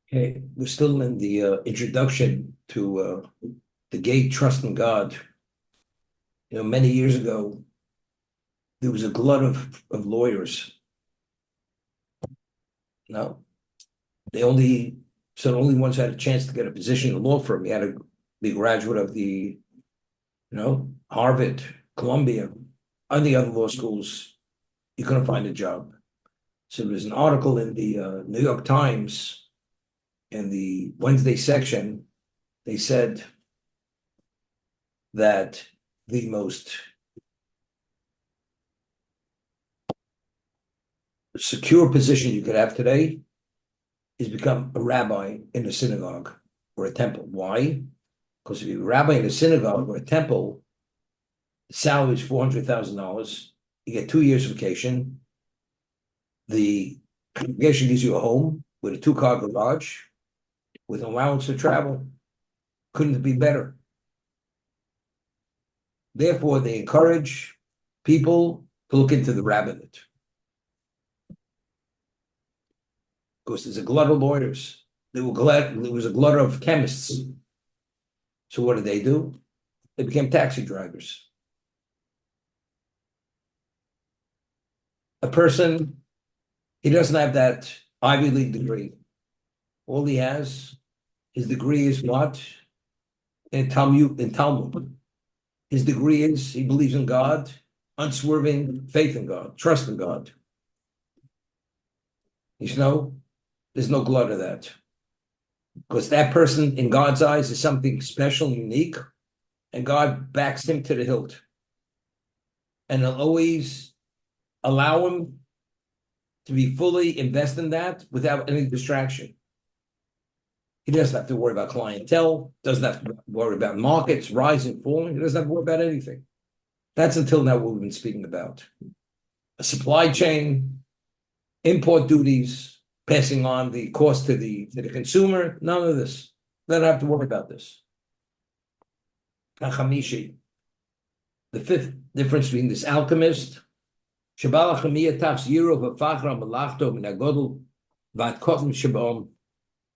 Okay, we're still in the introduction to the gate trust in God. Many years ago, there was a glut of lawyers. No, they only so the only ones who had a chance to get a position in a law firm. You had to be a graduate of Harvard, Columbia, and the other law schools. You couldn't find a job. So there was an article in the New York Times in the Wednesday section. They said that the most secure position you could have today is become a rabbi in a synagogue or a temple. Why? Because if you're a rabbi in a synagogue or a temple, the salary is $400,000. You get 2 years vacation. The congregation gives you a home with a two-car garage with an allowance to travel. Couldn't it be better? Therefore, they encourage people to look into the rabbinate. Because there's a glut of lawyers. There was a glut of chemists. So what did they do? They became taxi drivers. A person, he doesn't have that Ivy League degree. All he has, his degree is what? In Talmud. His degree is he believes in God, unswerving faith in God, trust in God. There's no glut of that. Because that person in God's eyes is something special and unique, and God backs him to the hilt. And he'll always allow him to be fully invested in that without any distraction. He doesn't have to worry about clientele, doesn't have to worry about markets rising, falling. He doesn't have to worry about anything. That's until now what we've been speaking about. A supply chain, import duties, passing on the cost to the consumer, none of this. They don't have to worry about this. The fifth difference between this alchemist,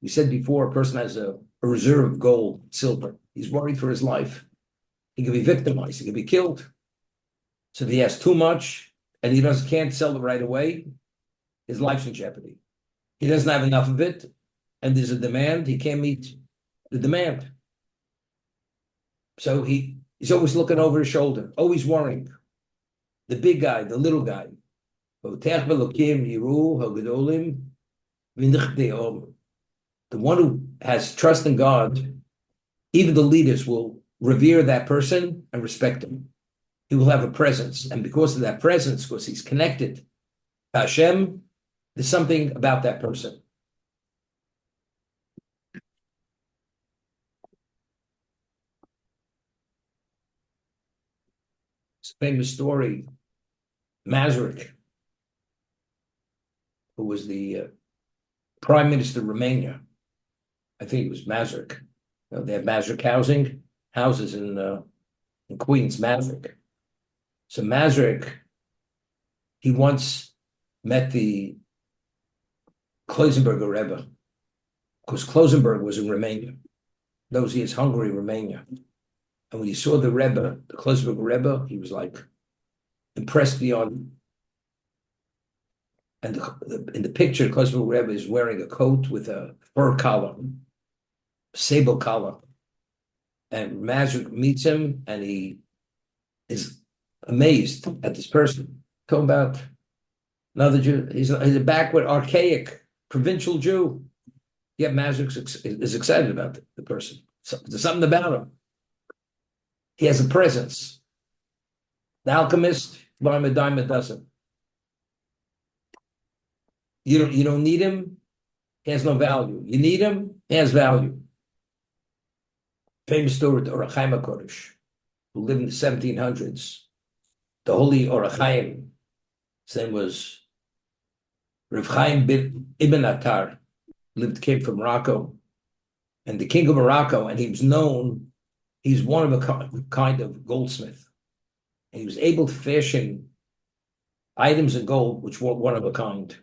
we said before, a person has a reserve of gold, silver. He's worried for his life. He could be victimized. He could be killed. So if he has too much and he can't sell it right away, his life's in jeopardy. He doesn't have enough of it, and there's a demand. He can't meet the demand. So he's always looking over his shoulder, always worrying. The big guy, the little guy. The one who has trust in God, even the leaders will revere that person and respect him. He will have a presence. And because of that presence, because he's connected to Hashem, there's something about that person. It's a famous story. Masaryk, who was the prime minister of Romania, I think it was Masaryk. They have Masaryk houses in Queens, Masaryk. So Masaryk, he once met the Kloisenberger Rebbe, because Kloisenberg was in Romania. Those he is Hungary, Romania. And when he saw the Rebbe, the Kloisenberger Rebbe, he was like impressed beyond. And in the picture, the Kloisenberger Rebbe is wearing a coat with a fur collar, sable collar. And Masaryk meets him, and he is amazed at this person. Talking about another Jew. He's a backward, archaic, provincial Jew. Yet Masaryk is excited about the person. So, there's something about him. He has a presence. The alchemist, buy a dime a dozen. You don't need him, he has no value. You need him, he has value. Famous story to Orach Chaim HaKodesh, who lived in the 1700s. The holy Orach Chaim, his name was Rav Chaim Ibn Attar, came from Morocco, and the king of Morocco, and he was known, he's one of a kind of goldsmith. And he was able to fashion items of gold which were one of a kind.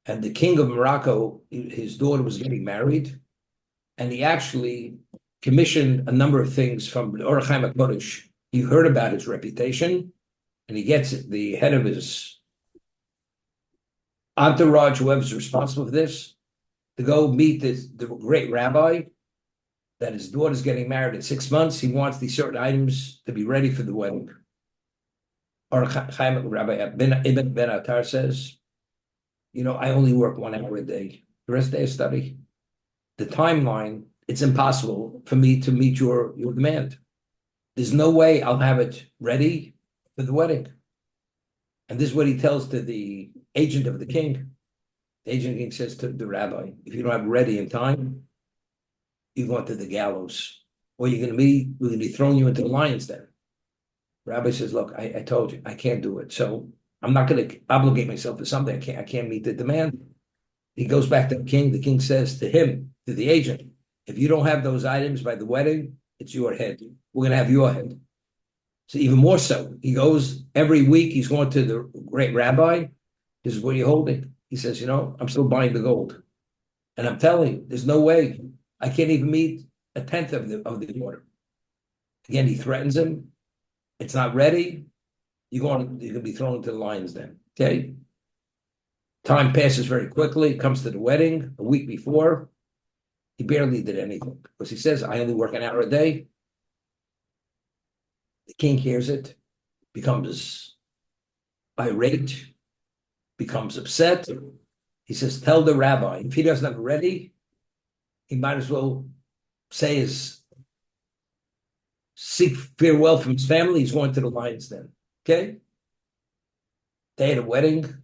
And the king of Morocco, his daughter was getting married, and he actually commissioned a number of things from the Orach Chaim HaKodesh. He heard about his reputation, and he gets the head of his entourage, whoever's responsible for this, to go meet the great rabbi that his daughter's getting married in 6 months. He wants these certain items to be ready for the wedding. Orach Chaim Rabbi Ibn Ben Attar says, I only work 1 hour a day. The rest of the day I study. The timeline, it's impossible for me to meet your demand. There's no way I'll have it ready for the wedding. And this is what he tells to the agent of the king. The agent of the king says to the rabbi, if you don't have it ready in time, you're going to the gallows. Or we're going to be throwing you into the lions then. The rabbi says, look, I told you, I can't do it. So I'm not going to obligate myself to something. I can't meet the demand. He goes back to the king. The king says to him, to the agent, if you don't have those items by the wedding, it's your head. We're going to have your head. So even more so, he goes every week, he's going to the great rabbi. This is what you're holding. He says, I'm still buying the gold. And I'm telling you, there's no way. I can't even meet a tenth of the order. Again, he threatens him. It's not ready. You're going to be thrown into the lions then. Okay? Time passes very quickly. It comes to the wedding a week before. He barely did anything because he says, I only work 1 hour a day. The king hears it, becomes irate, becomes upset. He says, tell the rabbi, if he doesn't have it ready, he might as well seek farewell from his family. He's going to the lions then. Okay? Day of the wedding,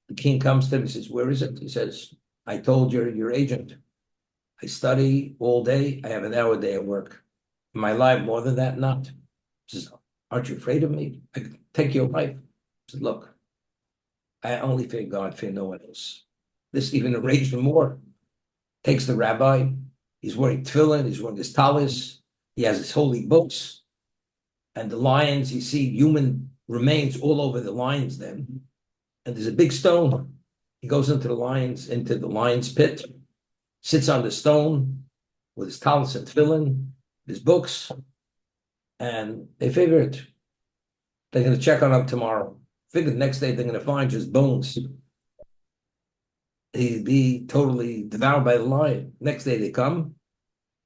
the king comes to him. He says, where is it? He says, I told your agent. I study all day. I have 1 hour a day at work. Am I alive more than that? Not. He says, aren't you afraid of me? I could take your life. He said, look, I only fear God, fear no one else. This even enraged him more. Takes the rabbi. He's wearing tefillin. He's wearing his talis. He has his holy books. And the lions, you see human remains all over the lions then. And there's a big stone. He goes into the lion's pit, sits on the stone with his talis and tefillin, his books, and they figured they're going to check on him tomorrow. Figured the next day they're going to find just bones. He'd be totally devoured by the lion. Next day they come.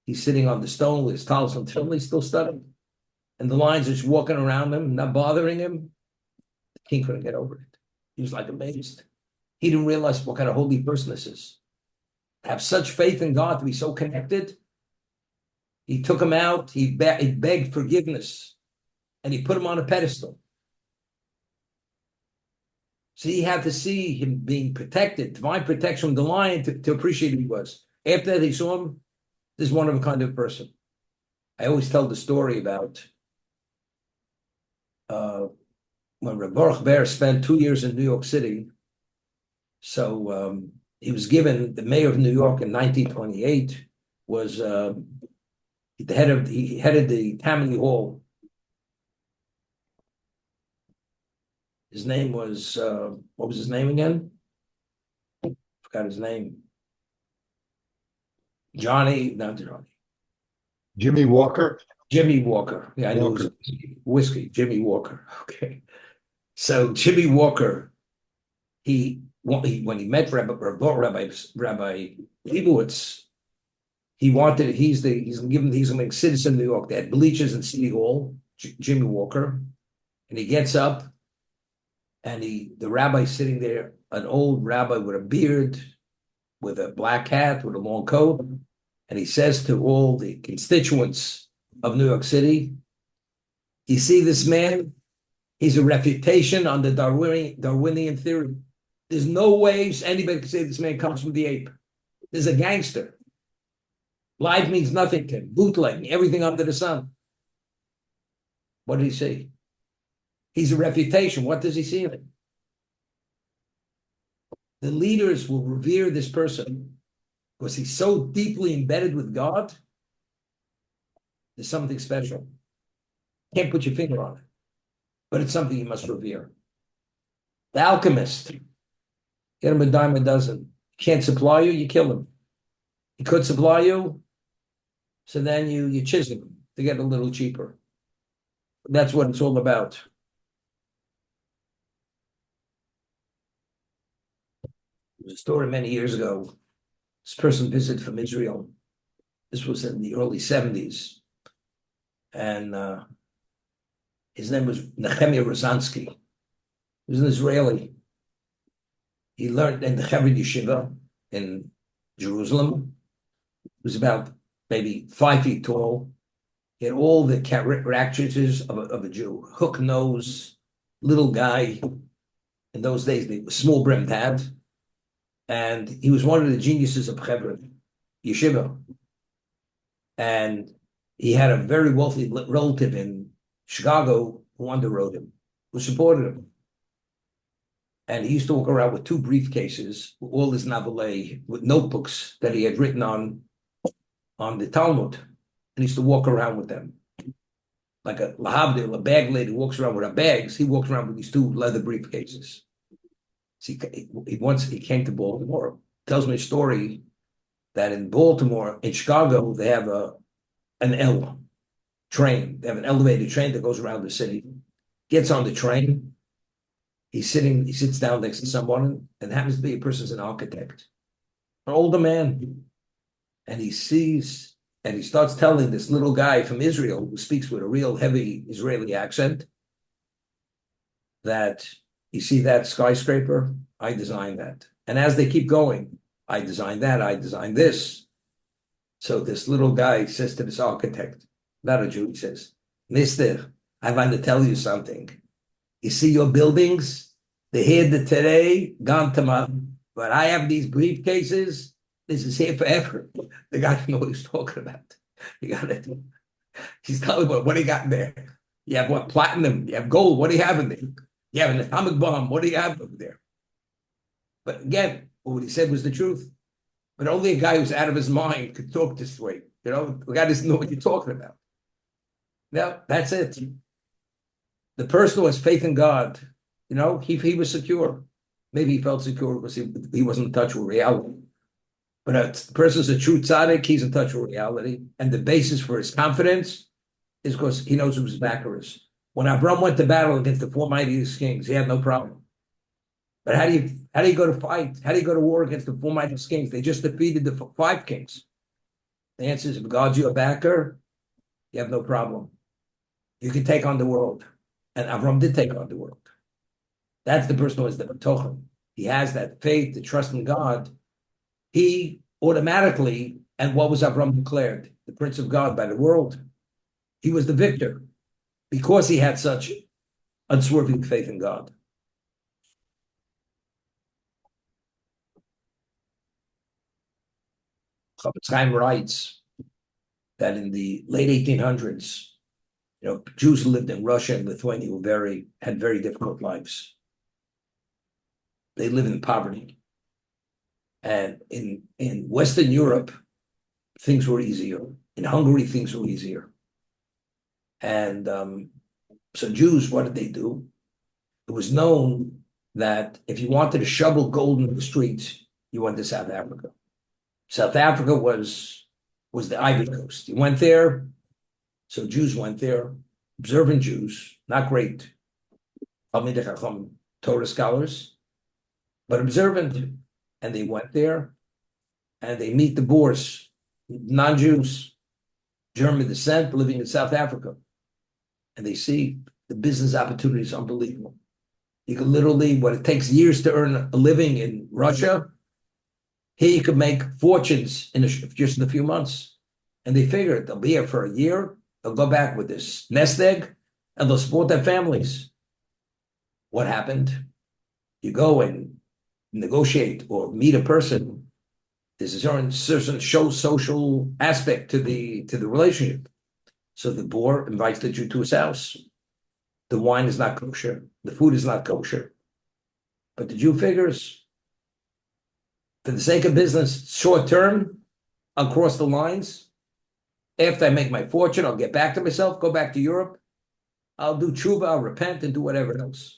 He's sitting on the stone with his talis and tefillin. He's still studying. And the lions are just walking around him, not bothering him. The king couldn't get over it. He was like amazed. He didn't realize what kind of holy person this is. To have such faith in God, to be so connected. He took him out. He begged forgiveness. And he put him on a pedestal. So he had to see him being protected, divine protection from the lion to appreciate who he was. After that, he saw him, this is one of a kind of person. I always tell the story about when Reb Baruch Ber spent 2 years in New York City. So he was given, the mayor of New York in 1928 was he headed the Tammany Hall. His name was, what was his name again? Forgot his name. Not Johnny. Jimmy Walker. Jimmy Walker. Yeah, I knew it was whiskey. Jimmy Walker. Okay. So Jimmy Walker, when he met Rabbi Leibowitz, he's going to make citizen of New York. They had bleachers in City Hall, Jimmy Walker, and he gets up, and the rabbi's sitting there, an old rabbi with a beard, with a black hat, with a long coat, and he says to all the constituents of New York City, you see this man? He's a refutation on the Darwinian theory. There's no way anybody can say this man comes from the ape. There's a gangster. Life means nothing to him. Bootlegging, everything under the sun. What did he say? He's a refutation. What does he see in it? The leaders will revere this person because he's so deeply embedded with God. There's something special. Can't put your finger on it, but it's something you must revere. The alchemist, Get him a dime a dozen. Can't supply you, you kill him. He could supply you, so then you chisel him to get a little cheaper. That's what it's all about. There was a story many years ago. This person visited from Israel. This was in the early 70s. And his name was Nehemiah Rosansky. He was an Israeli. He learned in the Chovos Yeshiva in Jerusalem. He was about maybe 5 feet tall. He had all the characteristics of a Jew. Hook nose, little guy. In those days, they were small brimmed hat. And he was one of the geniuses of Hebron, Yeshiva. And he had a very wealthy relative in Chicago who underwrote him, who supported him. And he used to walk around with 2 briefcases, with all his novelay, with notebooks that he had written on the Talmud. And he used to walk around with them. Like a lahavdil, a bag lady walks around with her bags, he walks around with these 2 leather briefcases. So he came to Baltimore, tells me a story that in Baltimore, in Chicago, they have an L train. They have an elevated train that goes around the city. Gets on the train. He sits down next to someone, and happens to be a person's an architect, an older man. And he sees, and he starts telling this little guy from Israel who speaks with a real heavy Israeli accent that, you see that skyscraper? I designed that. And as they keep going, I designed that, I designed this. So this little guy says to this architect, not a Jew, he says, Mister, I want to tell you something. You see your buildings? They're here today, gone tomorrow. But I have these briefcases. This is here forever. The guy didn't know what he was talking about. You got it. He's telling me, what do you got in there? You have what? Platinum. You have gold. What do you have in there? You have an atomic bomb. What do you have over there? But again, what he said was the truth. But only a guy who's out of his mind could talk this way. You know, the guy doesn't know what you're talking about. No, that's it. The person who has faith in God, you know, he was secure. Maybe he felt secure because he wasn't in touch with reality. But a person's a true tzaddik, he's in touch with reality. And the basis for his confidence is because he knows who his backer is. When Avram went to battle against the 4 mightiest kings, he had no problem. But how do you go to fight? How do you go to war against the 4 mightiest kings? They just defeated the 5 kings. The answer is, if God's your backer, you have no problem. You can take on the world. And Avram did take on the world. That's the person who has the Bitachon. He has that faith, the trust in God. He automatically, and what was Avram declared? The Prince of God by the world. He was the victor because he had such unswerving faith in God. Chaim writes that in the late 1800s, you know, Jews who lived in Russia and Lithuania had very difficult lives. They lived in poverty. And in Western Europe, things were easier. In Hungary, things were easier. And so Jews, what did they do? It was known that if you wanted to shovel gold in the streets, you went to South Africa. South Africa was the Ivory Coast. You went there, so Jews went there, observant Jews, not great Talmidei Chacham Torah scholars, but observant. And they went there, and they meet the Boers, non-Jews, German descent, living in South Africa. And they see the business opportunities unbelievable. You could literally, what it takes years to earn a living in Russia, here you could make fortunes in just in a few months. And they figured they'll be here for a year, they'll go back with this nest egg, and they'll support their families. What happened? You go and negotiate or meet a person. There's a certain social aspect to the relationship. So the Boer invites the Jew to his house. The wine is not kosher. The food is not kosher. But the Jew figures, for the sake of business, short term, I'll cross the lines. After I make my fortune, I'll get back to myself, go back to Europe. I'll do tshuva, I'll repent, and do whatever else.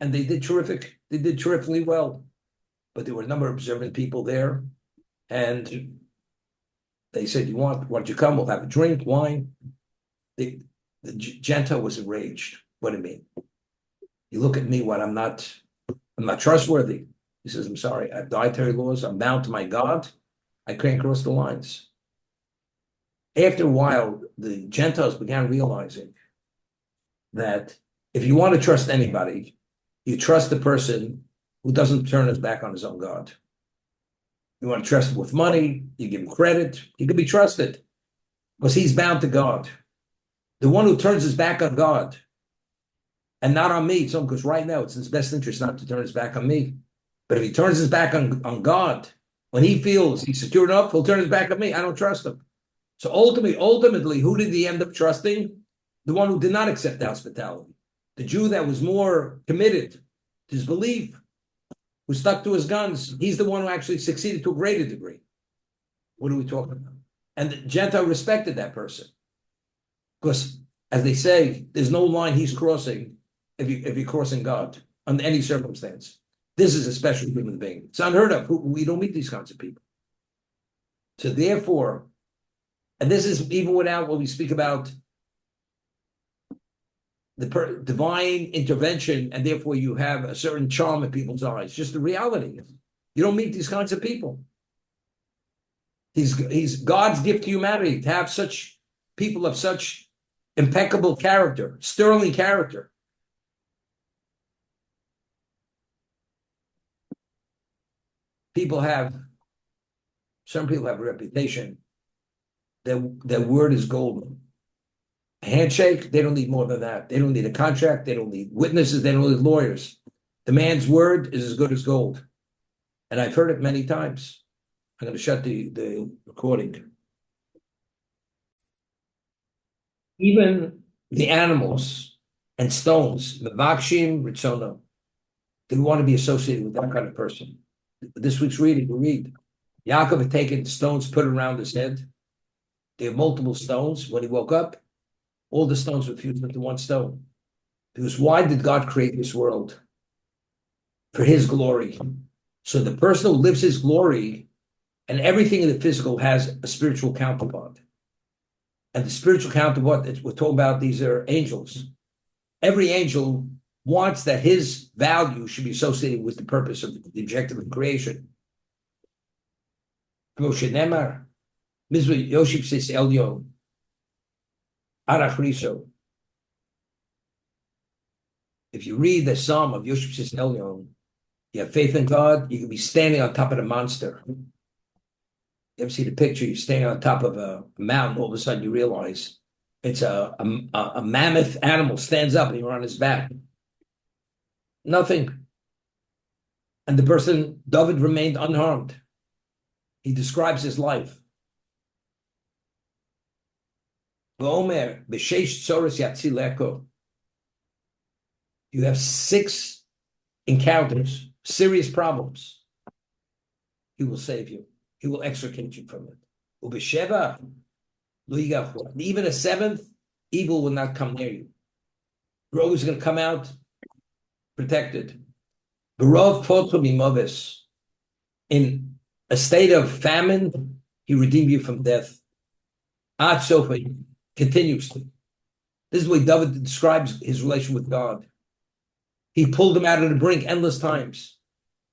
and they did terrific. They did terrifically well. But there were a number of observant people there, and they said, why don't you come? We'll have a drink, wine. The Gentile was enraged. What do you mean? You look at me, I'm not trustworthy. He says, I'm sorry, I have dietary laws, I'm bound to my God, I can't cross the lines. After a while, the Gentiles began realizing that if you want to trust anybody, you trust the person who doesn't turn his back on his own God. You want to trust him with money, you give him credit, he can be trusted because he's bound to God. The one who turns his back on God and not on me, because right now it's in his best interest not to turn his back on me. But if he turns his back on God, when he feels he's secure enough, he'll turn his back on me. I don't trust him. So ultimately, who did he end up trusting? The one who did not accept the hospitality. The Jew that was more committed to his belief, who stuck to his guns, he's the one who actually succeeded to a greater degree. What are we talking about? And the Gentile respected that person. Because, as they say, there's no line he's crossing if you're crossing God under any circumstance. This is a special human being. It's unheard of. We don't meet these kinds of people. So therefore, and this is even without what we speak about the divine intervention, and therefore you have a certain charm in people's eyes. Just the reality. You don't meet these kinds of people. He's God's gift to humanity, to have such people of such impeccable character, sterling character. Some people have a reputation. Their word is golden. A handshake, they don't need more than that. They don't need a contract. They don't need witnesses. They don't need lawyers. The man's word is as good as gold. And I've heard it many times. I'm going to shut the recording. Even the animals and stones, Mevakshim Ritzono, they want to be associated with that kind of person. This week's reading, we read, Yaakov had taken stones, put it around his head. There are multiple stones. When he woke up, all the stones were fused into one stone. Because why did God create this world? For his glory. So the person who lives his glory and everything in the physical has a spiritual counterpart. And the spiritual counterpart that we're talking about, these are angels. Every angel wants that his value should be associated with the purpose of the objective of creation. If you read the Psalm of Yoshib Sis Elyon, you have faith in God, you can be standing on top of the monster. You ever see the picture? You're standing on top of a mountain, all of a sudden you realize it's a mammoth animal stands up and you're on his back. Nothing. And the person, David, remained unharmed. He describes his life. You have 6 encounters, serious problems. He will save you. He will extricate you from it. Even a 7th, evil will not come near you. You're always going to come out protected. In a state of famine, he redeemed you from death. Ad sofa, continuously. This is the way David describes his relation with God. He pulled him out of the brink endless times.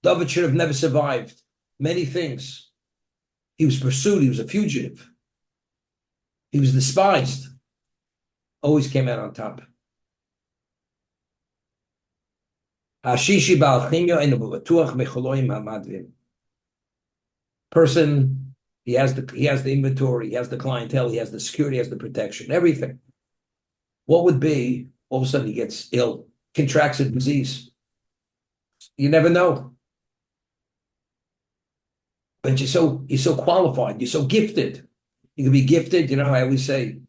David should have never survived many things. He was pursued. He was a fugitive. He was despised. Always came out on top. Person, he has the inventory, he has the clientele, he has the security, he has the protection, everything. What would be, all of a sudden he gets ill, contracts a disease. You never know. But you're so qualified, you're so gifted. You can be gifted, I always say,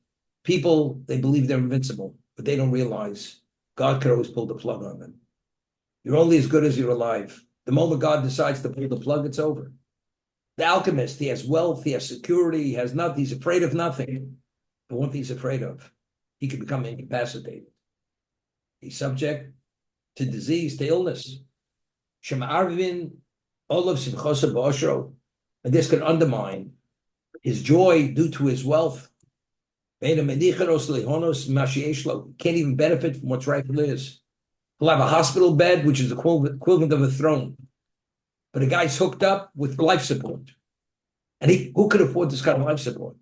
people, they believe they're invincible, but they don't realize God could always pull the plug on them. You're only as good as you're alive. The moment God decides to pull the plug, it's over. The alchemist, he has wealth, he has security, he has nothing, he's afraid of nothing. But one thing he's afraid of, he could become incapacitated. He's subject to disease, to illness. Shema'arvin olav simchosa ba'oshro, and this can undermine his joy due to his wealth. Can't even benefit from what's rightfully his. He'll have a hospital bed, which is equivalent of a throne. But a guy's hooked up with life support. And who could afford this kind of life support?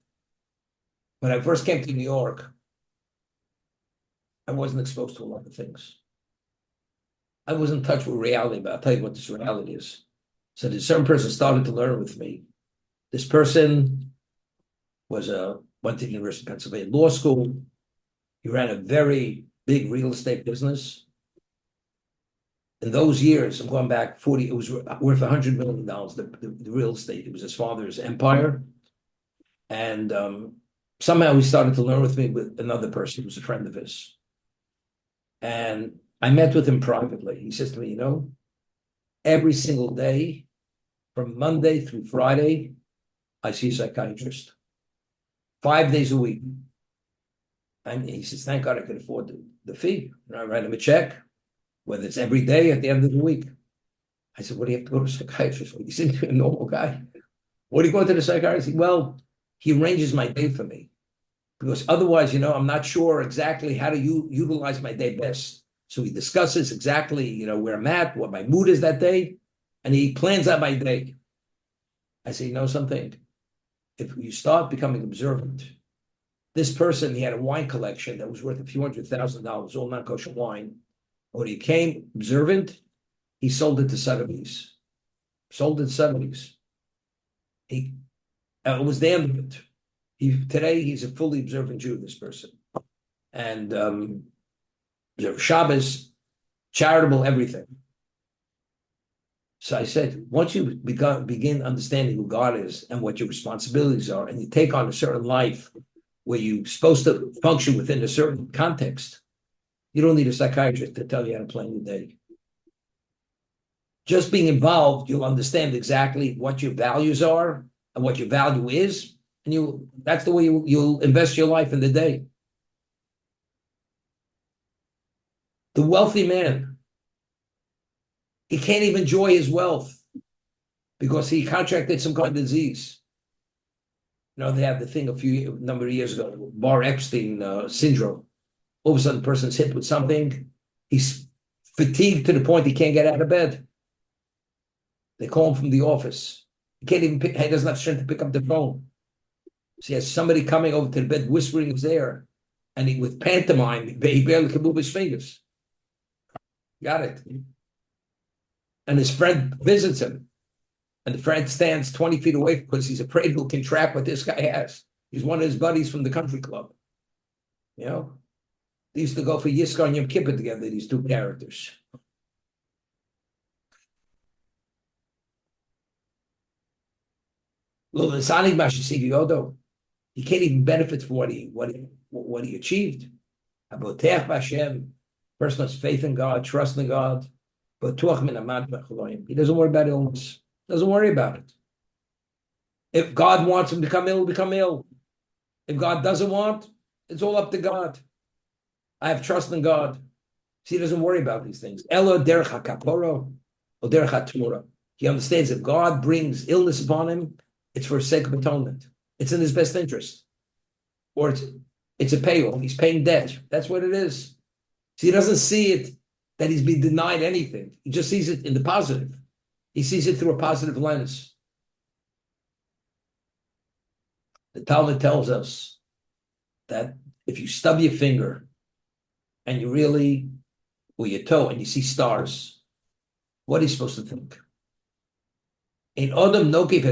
When I first came to New York, I wasn't exposed to a lot of things. I was in touch with reality, but I'll tell you what this reality is. So this certain person started to learn with me. This person went to the University of Pennsylvania Law School. He ran a very big real estate business. In those years, I'm going back 40, it was worth $100 million, the real estate. It was his father's empire. And somehow he started to learn with me with another person who was a friend of his. And I met with him privately. He says to me, every single day, from Monday through Friday, I see a psychiatrist. 5 days a week. And he says, thank God I could afford the fee. And I write him a check, whether it's every day at the end of the week. I said, what do you have to go to a psychiatrist for? He seems to be a normal guy. What do you go to the psychiatrist? Well, he arranges my day for me. Because otherwise, I'm not sure exactly how to utilize my day best. So he discusses exactly, where I'm at, what my mood is that day, and he plans out my day. I say, something? If you start becoming observant, this person, he had a wine collection that was worth a few $100,000, all non-kosher wine. When he became observant, he sold it to Sotheby's. It was the end of it. Today, he's a fully observant Jew, this person. And observe Shabbos, charitable, everything. So I said, once you begin understanding who God is and what your responsibilities are, and you take on a certain life where you're supposed to function within a certain context, you don't need a psychiatrist to tell you how to plan your day. Just being involved, you'll understand exactly what your values are and what your value is, and that's the way you'll invest your life in the day. The wealthy man, he can't even enjoy his wealth because he contracted some kind of disease. They had the thing a number of years ago, Bar Epstein syndrome. All of a sudden, the person's hit with something. He's fatigued to the point he can't get out of bed. They call him from the office. He doesn't have strength to pick up the phone. So he has somebody coming over to the bed, whispering his ear. And with pantomime, he barely can move his fingers. Got it. And his friend visits him. And the friend stands 20 feet away because he's afraid he'll contract what this guy has. He's one of his buddies from the country club. They used to go for Yizkar and Yom Kippur together, these two characters. He can't even benefit from what he achieved. Person has faith in God, trust in God. He doesn't worry about illness. Doesn't worry about it. If God wants him to become ill, he'll become ill. If God doesn't want, it's all up to God. I have trust in God. So he doesn't worry about these things. He understands if God brings illness upon him, it's for the sake of atonement. It's in his best interest. Or it's a payoff. He's paying debt. That's what it is. So he doesn't see it that he's been denied anything. He just sees it in the positive. He sees it through a positive lens. The Talmud tells us that if you stub your finger and or your toe, and you see stars, what are you supposed to think? In Odom Nokiv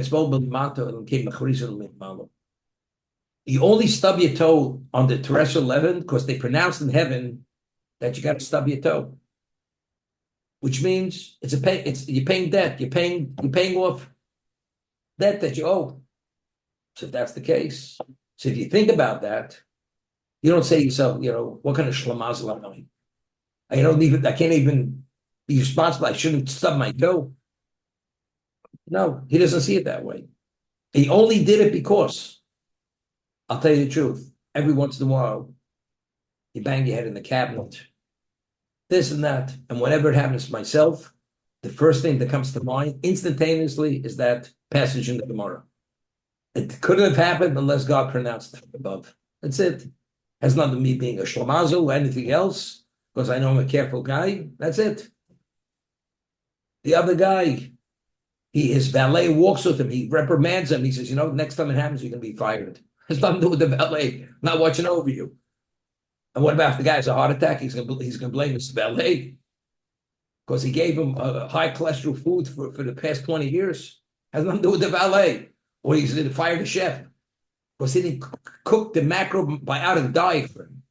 you only stub your toe on the terrestrial level because they pronounced in heaven that you got to stub your toe, which means you're paying debt. You're paying off debt that you owe. So if that's the case, so if you think about that, you don't say to yourself, what kind of shlamazel am I? I can't even be responsible. I shouldn't stub my toe. No, he doesn't see it that way. He only did it because, I'll tell you the truth, every once in a while, you bang your head in the cabinet this and that. And whenever it happens to myself, the first thing that comes to mind instantaneously is that passage in the Gemara. It couldn't have happened unless God pronounced it above. That's it. Has nothing to me being a shlamazel or anything else, because I know I'm a careful guy. That's it. The other guy, his valet walks with him. He reprimands him. He says, next time it happens, you're going to be fired. Has nothing to do with the valet not watching over you. And what about if the guy has a heart attack? He's going to blame his valet because he gave him high cholesterol food for the past 20 years. Has nothing to do with the valet. Or he's going to fire the chef because he didn't cook the macrobiotic diet for him.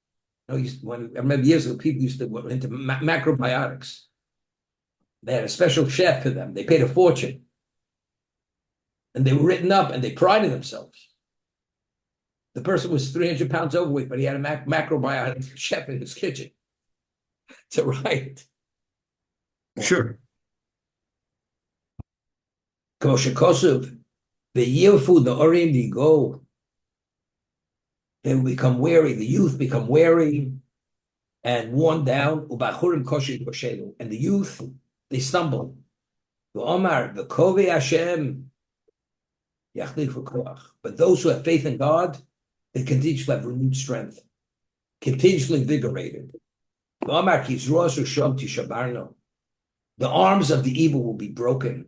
I remember years ago, people used to go into macrobiotics. They had a special chef for them. They paid a fortune. And they were written up and they prided themselves. The person was 300 pounds overweight, but he had a macrobiotic chef in his kitchen to write. Sure. Kosher Kosuv, the Yilfu, the Orim, the go. They will become weary. The youth become weary and worn down. Ubachurim koshi koshelu. And the youth, they stumble. The Omar, the Kovi Hashem, Yachlifu Koach. But those who have faith in God, they continue to have renewed strength, continuously invigorated. The Omar Kizrosu Shom Tishabarno. The arms of the evil will be broken.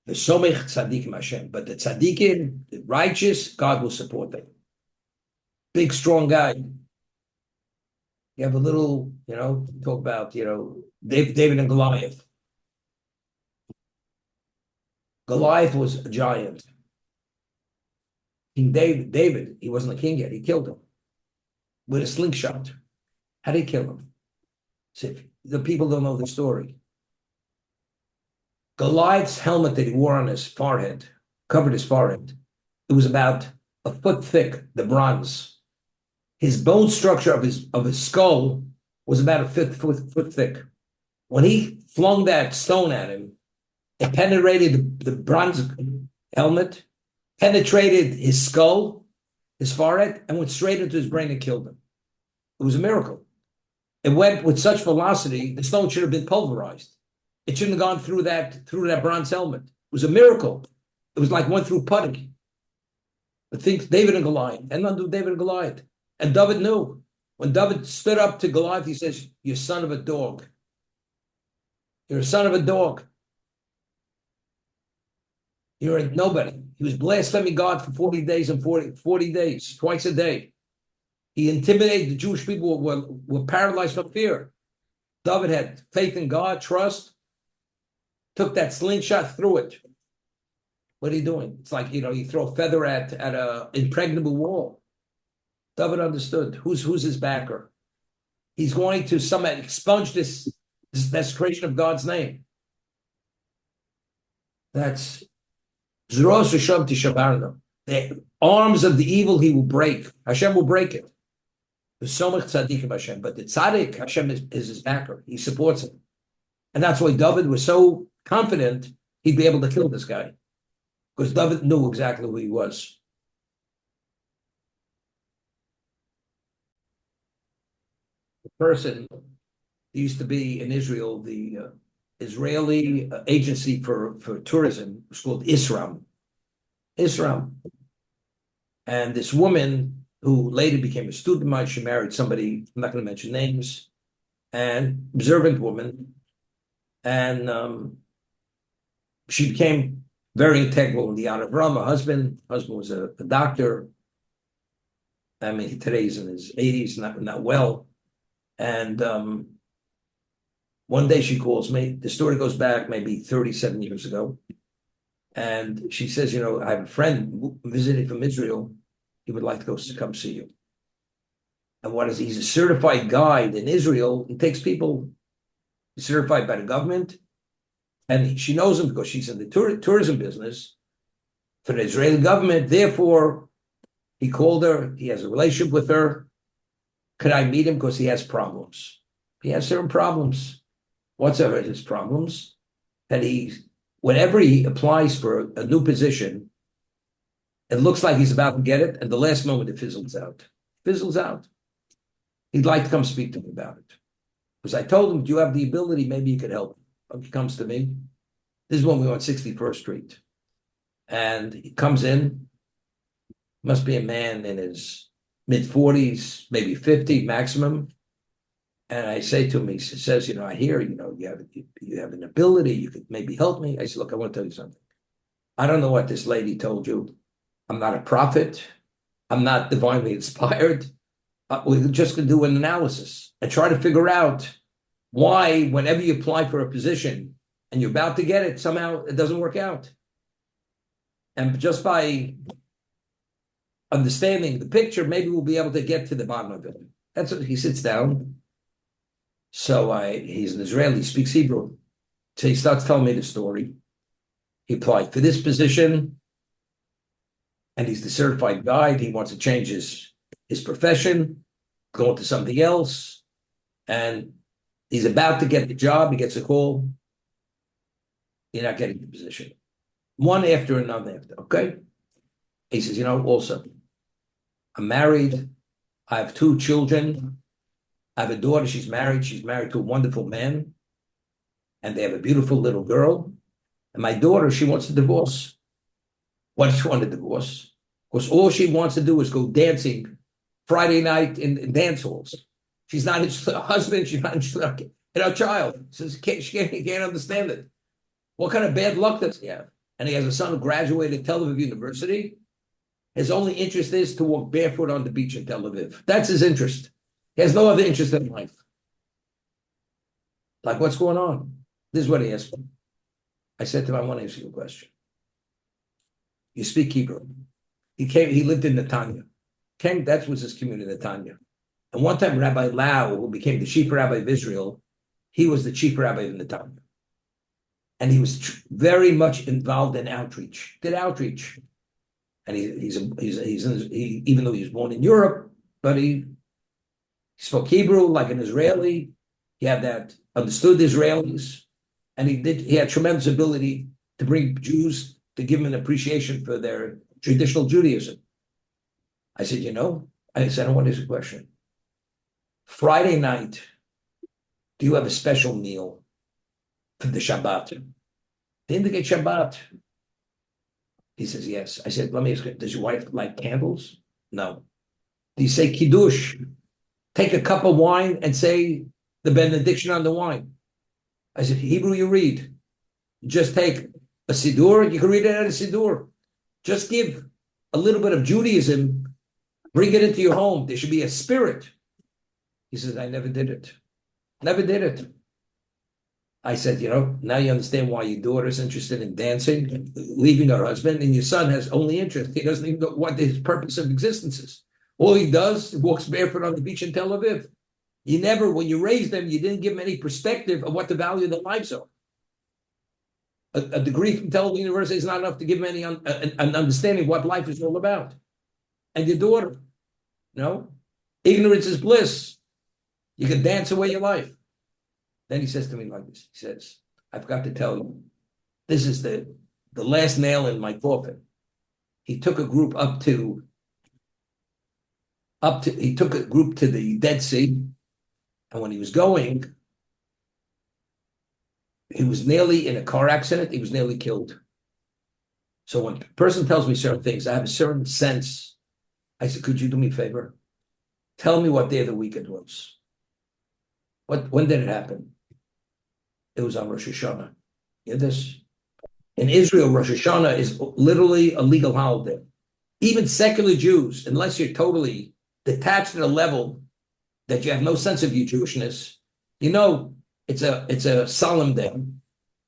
The Somech Tzadikim Hashem. But the Tzadikim, the righteous, God will support them. Big, strong guy. You have a little, talk about, David and Goliath. Goliath was a giant. King David, he wasn't a king yet. He killed him with a slingshot. How did he kill him? See, the people don't know the story. Goliath's helmet that he wore on his forehead, covered his forehead. It was about a foot thick, the bronze. His bone structure of his skull was about a foot thick. When he flung that stone at him, it penetrated the bronze helmet, penetrated his skull, his forehead, and went straight into his brain and killed him. It was a miracle. It went with such velocity, the stone should have been pulverized. It shouldn't have gone through that bronze helmet. It was a miracle. It was like went through putty. But think David and Goliath, and undo David and Goliath. And David knew. When David stood up to Goliath, he says, "You son of a dog. You're a son of a dog. You're a nobody." He was blaspheming God for 40 days and 40 days, twice a day. He intimidated the Jewish people who were paralyzed from fear. David had faith in God, trust, took that slingshot, threw it. What are you doing? It's like, you throw a feather at an impregnable wall. David understood who's his backer. He's going to somehow expunge this desecration of God's name. That's Zeros Hashem Tishabarno. The arms of the evil he will break. Hashem will break it. The Somech Tzadikim Hashem. But the Tzadik, Hashem is his backer. He supports him. And that's why David was so confident he'd be able to kill this guy. Because David knew exactly who he was. The person used to be in Israel, the Israeli agency for tourism was called Isram. And this woman who later became a student of mine, she married somebody, I'm not going to mention names, and observant woman. And she became very integral in the Yad Avram. Her husband was a doctor. I mean, today he's in his 80s, not well. And one day she calls me. The story goes back maybe 37 years ago. And she says, I have a friend who visited from Israel. He would like to come see you. And he's a certified guide in Israel. He takes people certified by the government. And she knows him because she's in the tourism business for the Israeli government. Therefore, he called her. He has a relationship with her. Could I meet him? Because he has problems. He has certain problems. What's his problems? That whenever he applies for a new position, it looks like he's about to get it, and the last moment it fizzles out. He'd like to come speak to me about it. Because I told him, do you have the ability? Maybe you could help. He comes to me. This is when we were on 61st Street. And he comes in, must be a man in his mid-40s, maybe 50 maximum. And I say to him, he says, I hear, you have an ability, you could maybe help me. I said, look, I want to tell you something. I don't know what this lady told you. I'm not a prophet. I'm not divinely inspired. We're just going to do an analysis and try to figure out why, whenever you apply for a position and you're about to get it, somehow it doesn't work out. And just by understanding the picture, maybe we'll be able to get to the bottom of it. That's what he sits down. So he's an Israeli, speaks Hebrew. So he starts telling me the story. He applied for this position, and he's the certified guide. He wants to change his profession, go into something else, and he's about to get the job. He gets a call. You're not getting the position. One after another after, okay? He says, also, I'm married. I have 2 children. I have a daughter. She's married. She's married to a wonderful man. And they have a beautiful little girl. And my daughter, she wants a divorce. Why does she want a divorce? Because all she wants to do is go dancing Friday night in dance halls. She's not interested in a husband. She's not interested in her child. She can't understand it. What kind of bad luck does he have? And he has a son who graduated Tel Aviv University. His only interest is to walk barefoot on the beach in Tel Aviv. That's his interest. He has no other interest in life. Like, what's going on? This is what he asked me. I said to him, I want to ask you a question. You speak Hebrew. He lived in Netanya. That was his community, Netanya. And one time, Rabbi Lau, who became the chief rabbi of Israel, he was the chief rabbi of Netanya. And he was very much involved in outreach, did outreach. And he's even though he was born in Europe, but he spoke Hebrew like an Israeli. He had that, understood the Israelis. And he had tremendous ability to bring Jews, to give them an appreciation for their traditional Judaism. I said, I want to ask a question. Friday night, do you have a special meal for the Shabbat? To indicate Shabbat. He says, yes. I said, let me ask you, does your wife like candles? No. Do you say Kiddush? Take a cup of wine and say the benediction on the wine. I said, Hebrew you read. Just take a Siddur, you can read it at a Siddur. Just give a little bit of Judaism, bring it into your home. There should be a spirit. He says, I never did it. Never did it. I said, now you understand why your daughter's interested in dancing, leaving her husband, and your son has only interest. He doesn't even know what his purpose of existence is. All he does, he walks barefoot on the beach in Tel Aviv. You never, when you raised them, you didn't give them any perspective of what the value of their lives are. A degree from Tel Aviv University is not enough to give them any an understanding of what life is all about. And your daughter, ignorance is bliss. You can dance away your life. Then he says to me like this. He says, I've got to tell you, this is the last nail in my coffin. He took a group to the Dead Sea. And when he was going, he was nearly in a car accident. He was nearly killed. So when a person tells me certain things, I have a certain sense. I said, could you do me a favor? Tell me what day of the week it was. When did it happen? It was on Rosh Hashanah. You hear this? In Israel, Rosh Hashanah is literally a legal holiday. Even secular Jews, unless you're totally detached at a level that you have no sense of your Jewishness, it's a solemn day.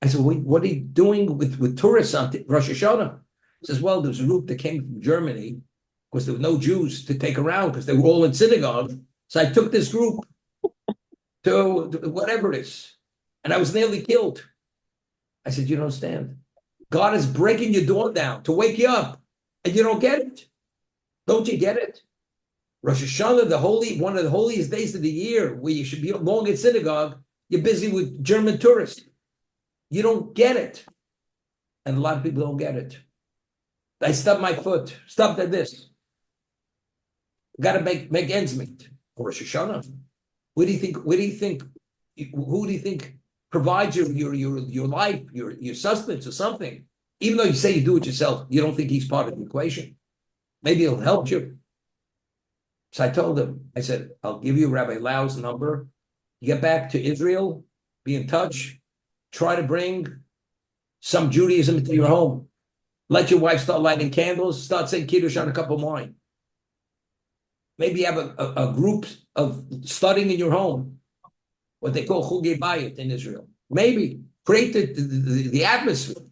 I said, what are you doing with tourists on Rosh Hashanah? He says, well, there's a group that came from Germany because there were no Jews to take around because they were all in synagogue. So I took this group to whatever it is. And I was nearly killed. I said, you don't understand. God is breaking your door down to wake you up. And you don't get it. Don't you get it? Rosh Hashanah, one of the holiest days of the year, where you should be long in synagogue, you're busy with German tourists. You don't get it. And a lot of people don't get it. I stubbed my foot, stopped at this. Got to make ends meet. Rosh Hashanah. Where do you think Who do you think provides your life, your sustenance or something? Even though you say you do it yourself, you don't think he's part of the equation. Maybe he'll help you. So I told him, I said, I'll give you Rabbi Lau's number. You get back to Israel, be in touch, try to bring some Judaism into your home. Let your wife start lighting candles, start saying Kiddush on a cup of wine. Maybe have a group of studying in your home, what they call Chugei Bayit in Israel. Maybe create the atmosphere.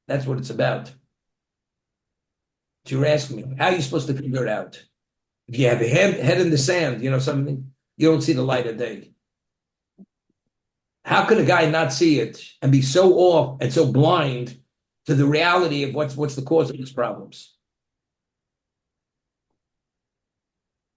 That's what it's about. So you're asking me, how are you supposed to figure it out? If you have a head in the sand, something, you don't see the light of day. How could a guy not see it and be so off and so blind to the reality of what's the cause of these problems?